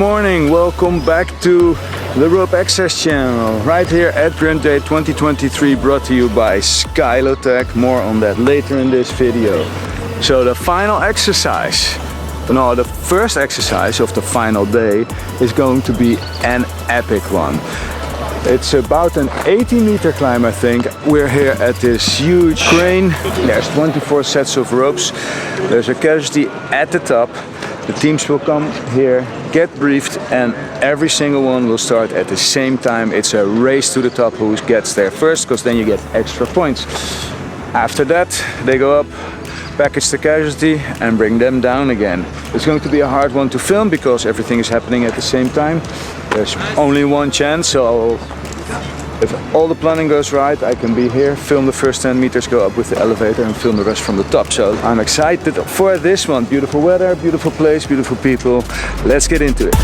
morning, welcome back to the Rope Access channel, right here at Grimpday 2023, brought to you by SKYLOTEC. More on that later in this video. So the final exercise, no, the first exercise of the final day is going to be an epic one. It's about an 80-meter climb, I think. We're here at this huge crane. There's 24 sets of ropes. There's a casualty at the top. The teams will come here, get briefed, and every single one will start at the same time. It's a race to the top who gets there first, because then you get extra points. After that, they go up, package the casualty, and bring them down again. It's going to be a hard one to film because everything is happening at the same time. There's only one chance, so if all the planning goes right, I can be here, film the first 10 meters, go up with the elevator and film the rest from the top. So I'm excited for this one. Beautiful weather, beautiful place, beautiful people. Let's get into it.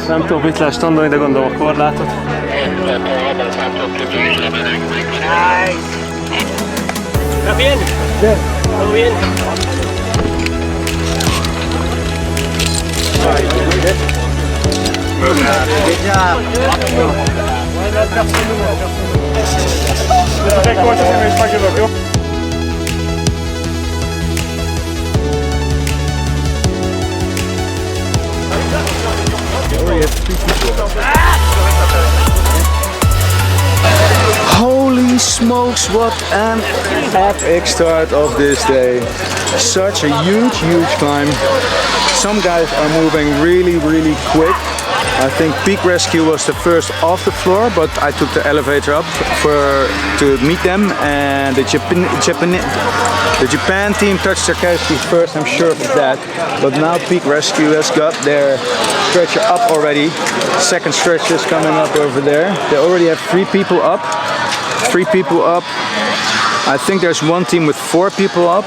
Nem tudom, mit lehet standolni, de gondolom a korlátot. Está bien? ¿Todo bien? Holy smokes, what an epic start of this day. Such a huge climb. Some guys are moving really quick. I think Peak Rescue was the first off the floor, but I took the elevator up to meet them, and the Japan team touched their casualty first, I'm sure of that. But now Peak Rescue has got their stretcher up already. Second stretcher is coming up over there. They already have 3 people up. 3 people up. I think there's one team with 4 people up.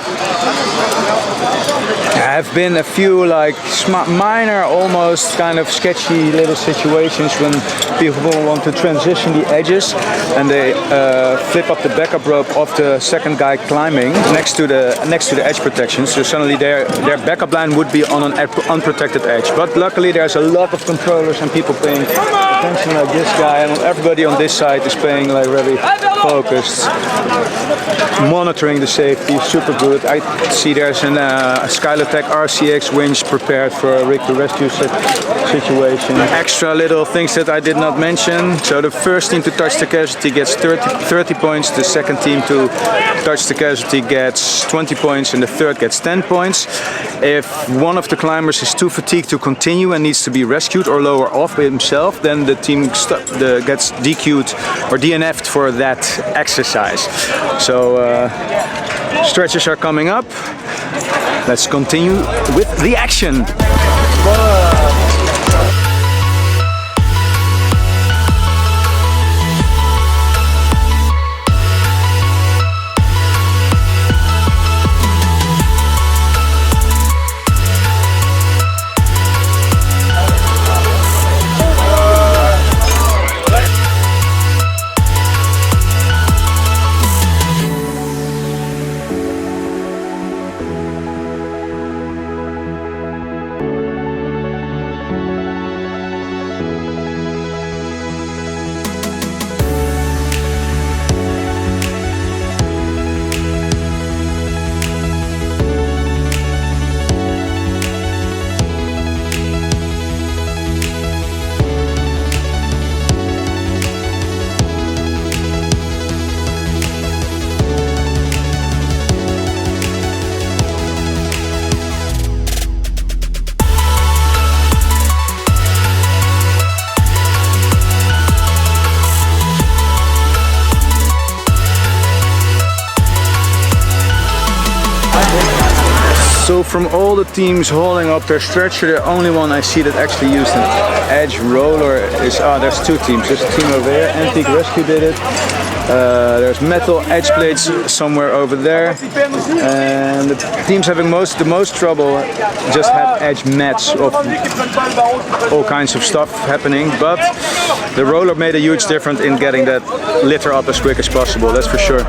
There have been a few like minor, almost kind of sketchy little situations when people want to transition the edges and they flip up the backup rope of the second guy climbing next to the edge protection. So suddenly their backup line would be on an unprotected edge. But luckily there's a lot of controllers and people paying attention, like this guy, and everybody on this side is paying like really focused, monitoring the safety. Super good. I see there's a SKYLOTEC RCX winch prepared for a rig to rescue situation. Extra little things that I did not mention. So the first team to touch the casualty gets 30 points, the second team to touch the casualty gets 20 points, and the third gets 10 points. If one of the climbers is too fatigued to continue and needs to be rescued or lower off by himself, then the team gets DQ'd or DNF'd for that exercise. So stretches are coming up. Let's continue with the action. from all the teams hauling up their stretcher, the only one I see that actually used an edge roller is, there's two teams. There's a team over here, Antique Rescue did it. There's metal edge plates somewhere over there. And the teams having the most trouble just had edge mats of all kinds of stuff happening. But the roller made a huge difference in getting that litter up as quick as possible, that's for sure.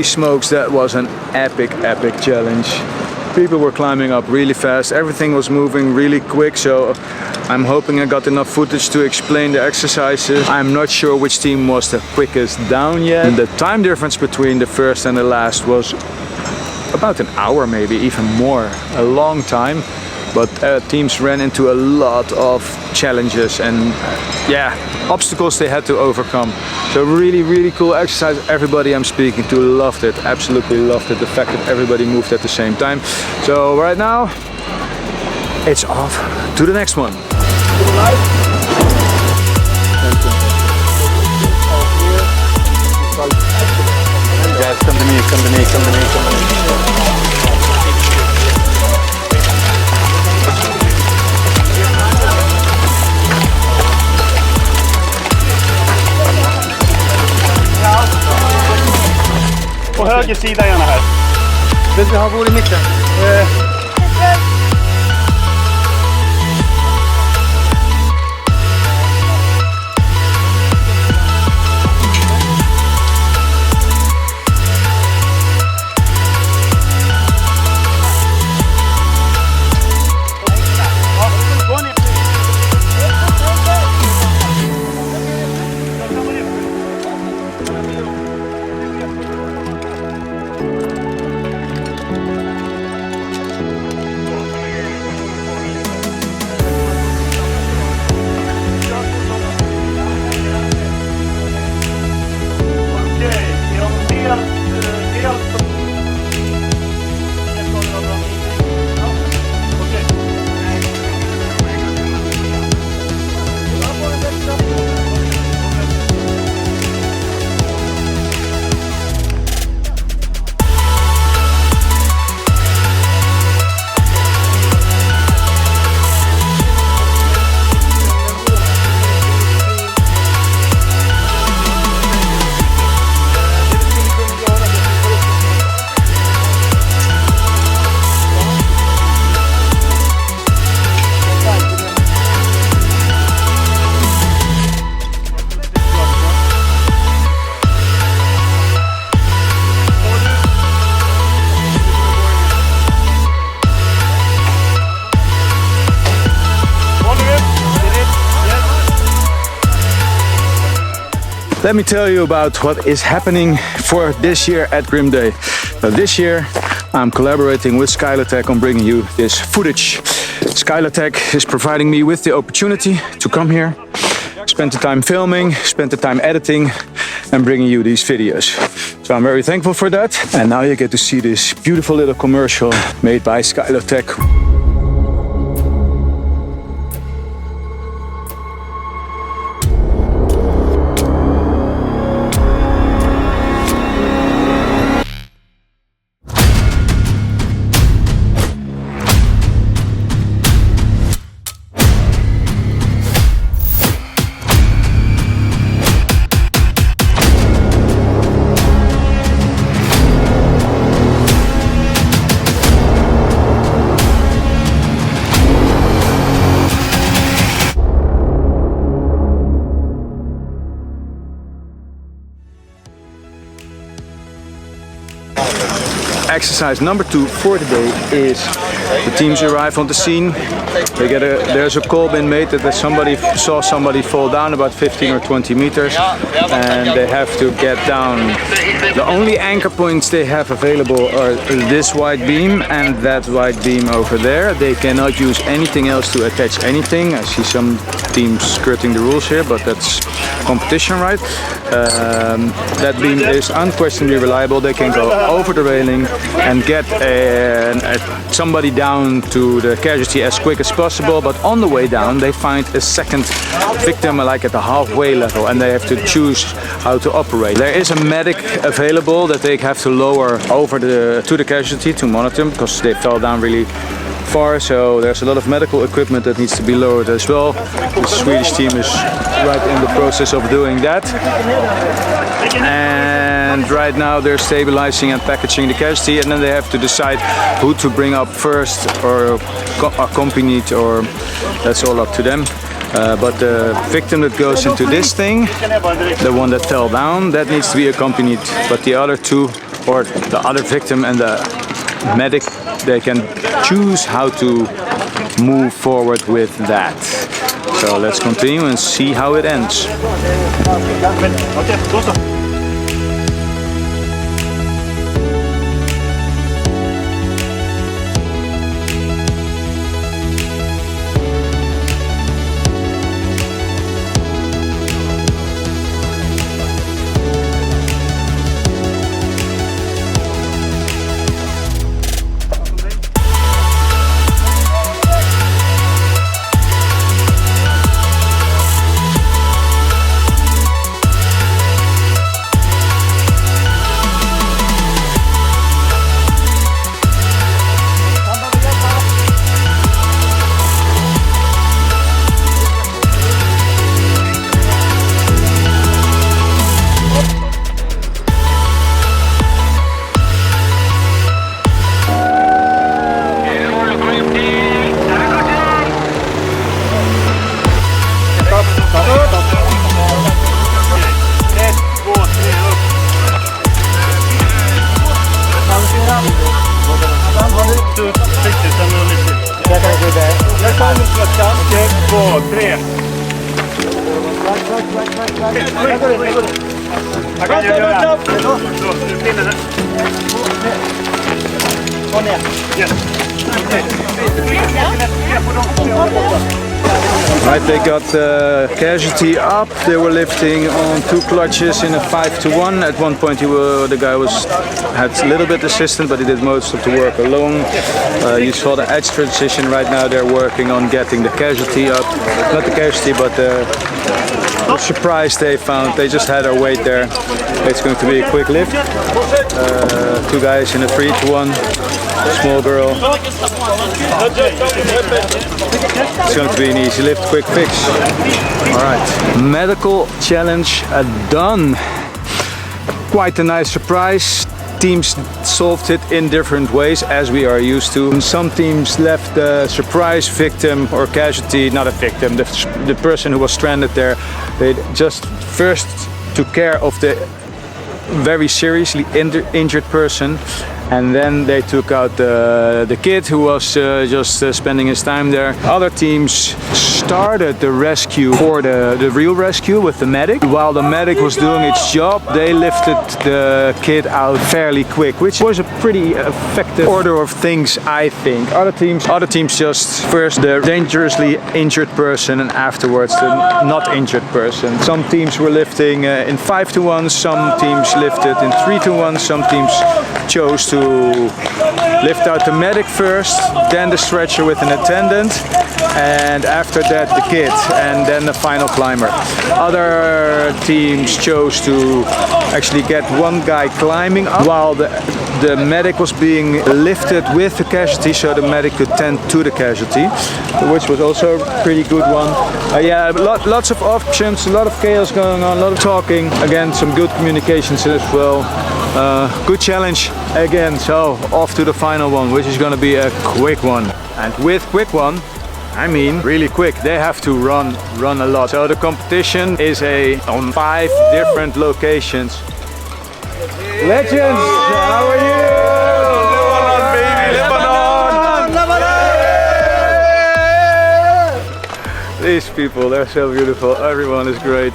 Smokes, that was an epic challenge. People were climbing up really fast, everything was moving really quick, so I'm hoping I got enough footage to explain the exercises. I'm not sure which team was the quickest down yet. The time difference between the first and the last was about an hour, maybe even more, a long time. But teams ran into a lot of challenges and obstacles they had to overcome. So really cool exercise. Everybody I'm speaking to loved it, absolutely loved it. The fact that everybody moved at the same time. So right now, it's off to the next one. Guys, come to me, come to me, come to me, come to me. På höger sida gärna här. Vill du ha vår i mitten? Let me tell you about what is happening for this year at Grimpday. So this year I'm collaborating with SKYLOTEC on bringing you this footage. SKYLOTEC is providing me with the opportunity to come here, spend the time filming, spend the time editing and bringing you these videos. So I'm very thankful for that. And now you get to see this beautiful little commercial made by SKYLOTEC. Exercise number 2 for today is the teams arrive on the scene. There's a call been made that somebody saw somebody fall down about 15 or 20 meters and they have to get down. The only anchor points they have available are this white beam and that white beam over there. They cannot use anything else to attach anything. I see some teams skirting the rules here, but that's competition, right? That beam is unquestionably reliable. They can go over the railing and get somebody down to the casualty as quick as possible, but on the way down they find a second victim like at the halfway level and they have to choose how to operate. There is a medic available that they have to lower over to the casualty to monitor them because they fell down really far, so there's a lot of medical equipment that needs to be lowered as well. The Swedish team is right in the process of doing that. And right now they're stabilizing and packaging the casualty, and then they have to decide who to bring up first or accompanied, or that's all up to them. But the victim that goes into this thing, the one that fell down, that needs to be accompanied. But the other two, or the other victim and the medic, they can choose how to move forward with that. So let's continue and see how it ends. Right, they got the casualty up. They were lifting on 2 clutches in a 5-to-1. At one point the guy had a little bit assistant, but he did most of the work alone. You saw the edge transition. Right now they're working on getting the casualty up. Not the casualty, but the surprise they found. They just had her weight there. It's going to be a quick lift. 2 guys in a 3-to-1. Small girl. It's going to be an easy lift, quick fix. Alright, medical challenge done. Quite a nice surprise. Teams solved it in different ways, as we are used to. Some teams left the surprise victim or casualty, not a victim, the person who was stranded there. They just first took care of the very seriously injured person, and then they took out the kid who was just spending his time there. Other teams started the rescue for the real rescue with the medic. While the medic was doing its job, they lifted the kid out fairly quick, which was a pretty effective order of things, I think. Other teams just first the dangerously injured person and afterwards the not injured person. Some teams were lifting in 5-to-1, some teams lifted in 3-to-1, some teams chose to lift out the medic first, then the stretcher with an attendant, and after that the kid, and then the final climber. Other teams chose to actually get one guy climbing up while the medic was being lifted with the casualty, so the medic could tend to the casualty, which was also a pretty good one. Yeah, lots of options, a lot of chaos going on, a lot of talking. Again, some good communications as well. Good challenge again, so off to the final one, which is going to be a quick one. And with quick one, I mean really quick. They have to run a lot. So the competition is on 5 different locations. Legends, how are you? Lebanon, baby, Lebanon! These people, they're so beautiful. Everyone is great.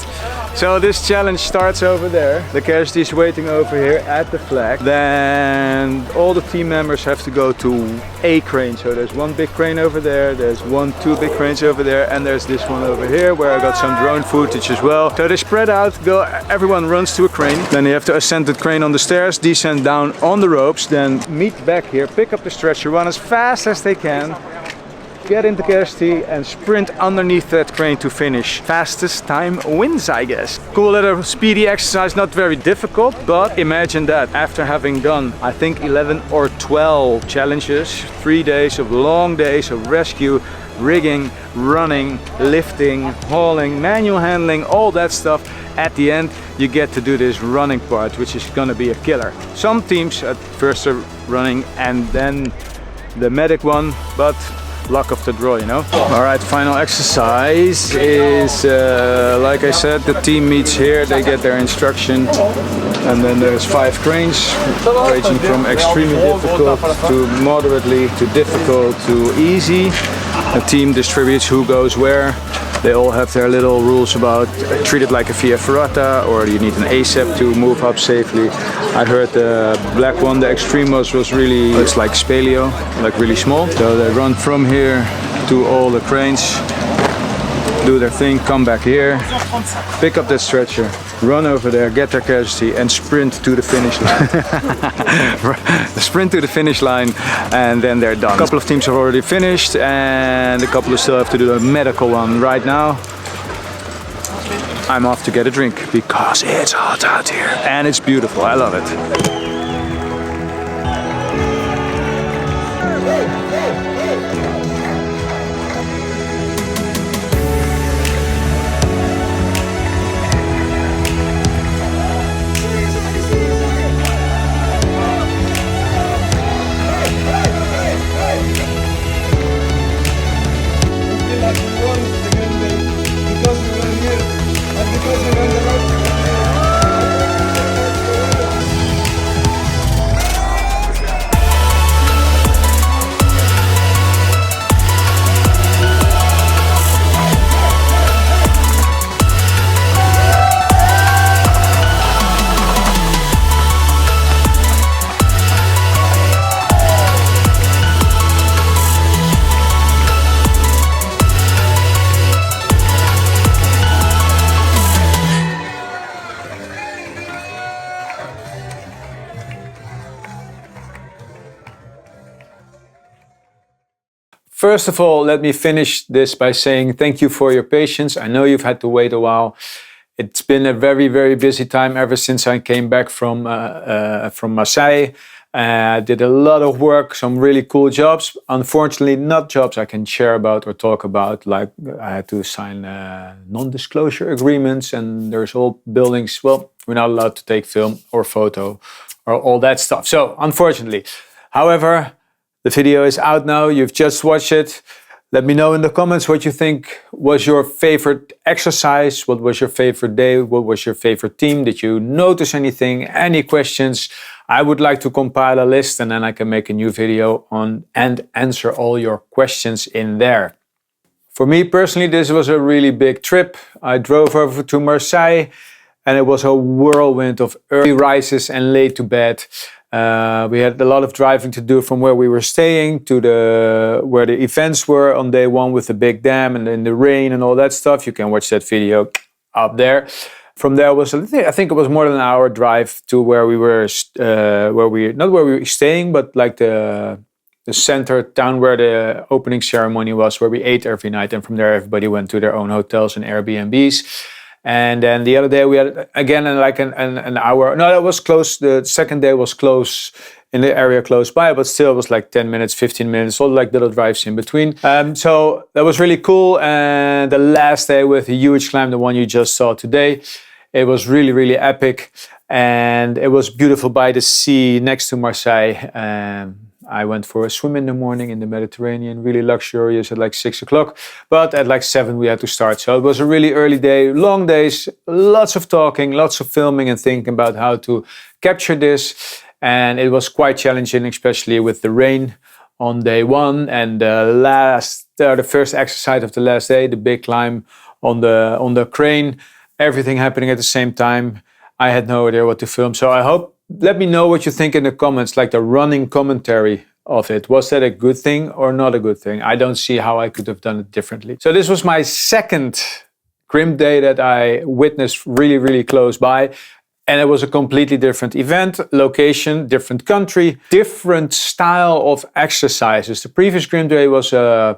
So this challenge starts over there. The casualty is waiting over here at the flag. Then all the team members have to go to a crane. So there's one big crane over there, there's 2 big cranes over there, and there's this one over here where I got some drone footage as well. So they spread out, everyone runs to a crane. Then they have to ascend the crane on the stairs, descend down on the ropes, then meet back here, pick up the stretcher, run as fast as they can, get into casualty and sprint underneath that crane to finish. Fastest time wins, I guess. Cool little speedy exercise, not very difficult, but imagine that after having done, I think 11 or 12 challenges, 3 days of long days of rescue, rigging, running, lifting, hauling, manual handling, all that stuff. At the end, you get to do this running part, which is gonna be a killer. Some teams at first are running and then the medic one, but luck of the draw, you know. All right, final exercise is like I said, the team meets here, they get their instruction, and then there's 5 cranes ranging from extremely difficult to moderately to difficult to easy. The team distributes who goes where. They all have their little rules about treat it like a via ferrata, or you need an ASAP to move up safely. I heard the black one, the extremos, was really, it's like spaleo, like really small. So they run from here to all the cranes, do their thing, come back here, pick up that stretcher, run over there, get their casualty, and sprint to the finish line. Sprint to the finish line, and then they're done. A couple of teams have already finished, and a couple still have to do the medical one right now. I'm off to get a drink because it's hot out here, and it's beautiful. I love it. First of all, let me finish this by saying thank you for your patience. I know you've had to wait a while. It's been a very, very busy time ever since I came back from Marseille. I did a lot of work, some really cool jobs. Unfortunately, not jobs I can share about or talk about. Like I had to sign non-disclosure agreements, and there's all buildings. Well, we're not allowed to take film or photo or all that stuff. So unfortunately, however, the video is out now, you've just watched it. Let me know in the comments what you think was your favorite exercise, what was your favorite day, what was your favorite team, did you notice anything, any questions? I would like to compile a list and then I can make a new video on and answer all your questions in there. For me personally, this was a really big trip. I drove over to Marseille and it was a whirlwind of early rises and late to bed. We had a lot of driving to do from where we were staying to where the events were on day one with the big dam and in the rain and all that stuff. You can watch that video up there. From there was, I think it was more than an hour drive to where we were, not where we were staying, but like the center town where the opening ceremony was, where we ate every night. And from there, everybody went to their own hotels and Airbnbs. And then the other day we had again like an hour. No, that was close. The second day was close in the area close by, but still it was like 10 minutes, 15 minutes, all like little drives in between. So that was really cool. And the last day with a huge climb, the one you just saw today, it was really, really epic. And it was beautiful by the sea next to Marseille. I went for a swim in the morning in the Mediterranean, really luxurious at like 6 o'clock. But at like 7 we had to start. So it was a really early day, long days, lots of talking, lots of filming and thinking about how to capture this. And it was quite challenging, especially with the rain on day one. And the first exercise of the last day, the big climb on the crane, everything happening at the same time. I had no idea what to film. So I hope, let me know what you think in the comments, like the running commentary of it. Was that a good thing or not a good thing? I don't see how I could have done it differently. So this was my second Grimpday that I witnessed really, really close by. And it was a completely different event, location, different country, different style of exercises. The previous Grimpday was, I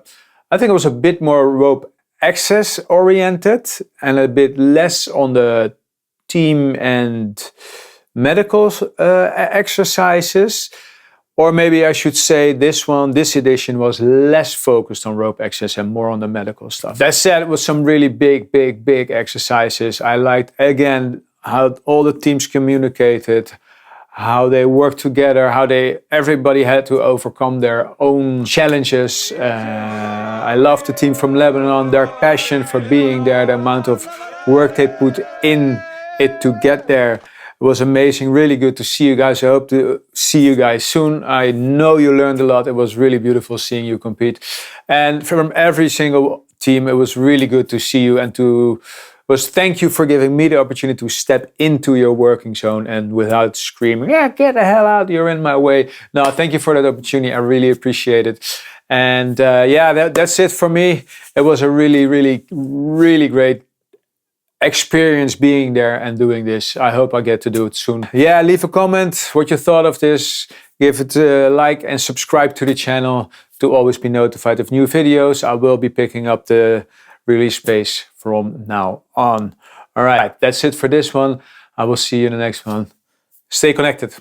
think it was a bit more rope access oriented and a bit less on the team and medical exercises. Or maybe I should say this edition was less focused on rope access and more on the medical stuff. That said, it was some really big exercises. I liked, again, how all the teams communicated, how they worked together, how everybody had to overcome their own challenges. I love the team from Lebanon, their passion for being there, the amount of work they put in it to get there. It was amazing, really good to see you guys. I hope to see you guys soon. I know you learned a lot. It was really beautiful seeing you compete. And from every single team, it was really good to see you and thank you for giving me the opportunity to step into your working zone and without screaming, yeah, get the hell out, you're in my way. No, thank you for that opportunity. I really appreciate it. And that's it for me. It was a really great experience being there and doing this. I hope I get to do it soon. Yeah, leave a comment what you thought of this. Give it a like and subscribe to the channel to always be notified of new videos. I will be picking up the release pace from now on. All right, that's it for this one. I will see you in the next one. Stay connected.